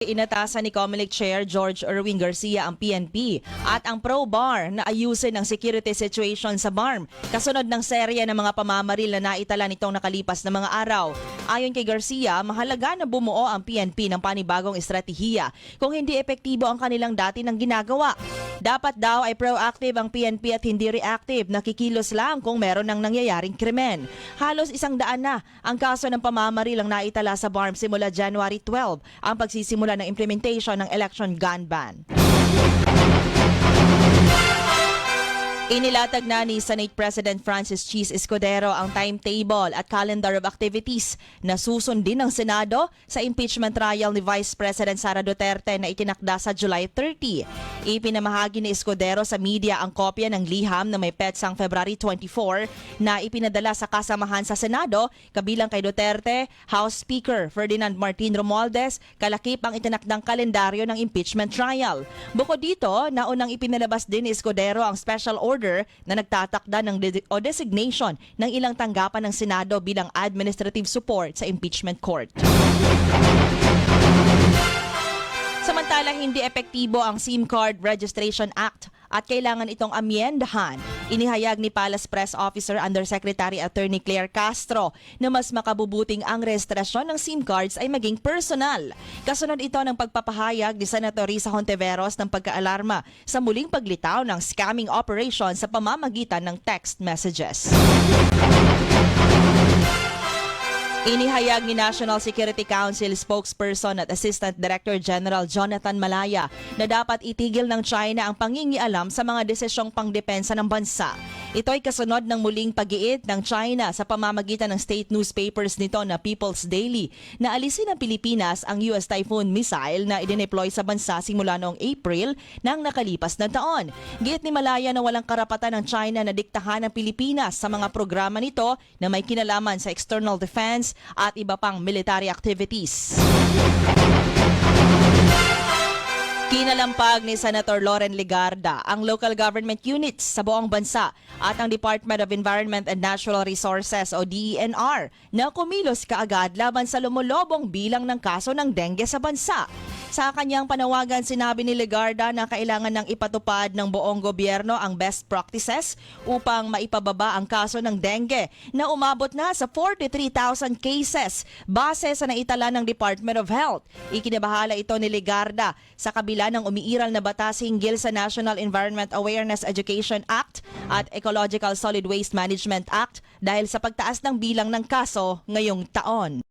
Inatasan ni COMELEC Chair George Erwin Garcia ang PNP at ang ProBar na ayusin ang security situation sa BARM kasunod ng serya ng mga pamamaril na naitala nitong nakalipas na mga araw. Ayon kay Garcia, mahalaga na bumuo ang PNP ng panibagong estratehiya kung hindi epektibo ang kanilang dati ng ginagawa. Dapat daw ay proactive ang PNP at hindi reactive, nakikilos lang kung meron ng nangyayaring krimen. Halos 100 na ang kaso ng pamamaril ang naitala sa BARM simula January 12 ang pagsisimula ng implementation ng election gun ban. Inilatag na ni Senate President Francis Cheese Escudero ang timetable at calendar of activities na susundin ng Senado sa impeachment trial ni Vice President Sara Duterte na itinakda sa July 30. Ipinamahagi ni Escudero sa media ang kopya ng liham na may petsang February 24 na ipinadala sa kasamahan sa Senado kabilang kay Duterte, House Speaker Ferdinand Martin Romualdez, kalakip ang itinakdang kalendaryo ng impeachment trial. Bukod dito, naunang ipinalabas din ni Escudero ang special order na nagtatakda ng designation ng ilang tanggapan ng Senado bilang administrative support sa impeachment court. Samantala, hindi epektibo ang SIM Card Registration Act at kailangan itong amyendahan. Inihayag ni Palace Press Officer Undersecretary Attorney Claire Castro na mas makabubuting ang rehistrasyon ng SIM cards ay maging personal. Kasunod ito ng pagpapahayag ni Senator Risa Hontiveros ng pagkaalarma sa muling paglitaw ng scamming operation sa pamamagitan ng text messages. Inihayag ni National Security Council spokesperson at Assistant Director General Jonathan Malaya na dapat itigil ng China ang pangingialam sa mga desisyong pangdepensa ng bansa. Ito ay kasunod ng muling pag-iit ng China sa pamamagitan ng state newspapers nito na People's Daily na alisin ng Pilipinas ang US Typhoon missile na idineploy sa bansa simula noong April ng nakalipas na taon. Giit ni Malaya na walang karapatan ng China na diktahan ng Pilipinas sa mga programa nito na may kinalaman sa external defense at iba pang military activities. Kinalampag ni Senator Loren Legarda ang local government units sa buong bansa at ang Department of Environment and Natural Resources o DENR na kumilos kaagad laban sa lumulobong bilang ng kaso ng dengue sa bansa. Sa kanyang panawagan, sinabi ni Legarda na kailangan ng ipatupad ng buong gobyerno ang best practices upang maipababa ang kaso ng dengue na umabot na sa 43,000 cases base sa naitala ng Department of Health. Ikinabahala ito ni Legarda sa kabila ng umiiral na batas hinggil sa National Environment Awareness Education Act at Ecological Solid Waste Management Act dahil sa pagtaas ng bilang ng kaso ngayong taon.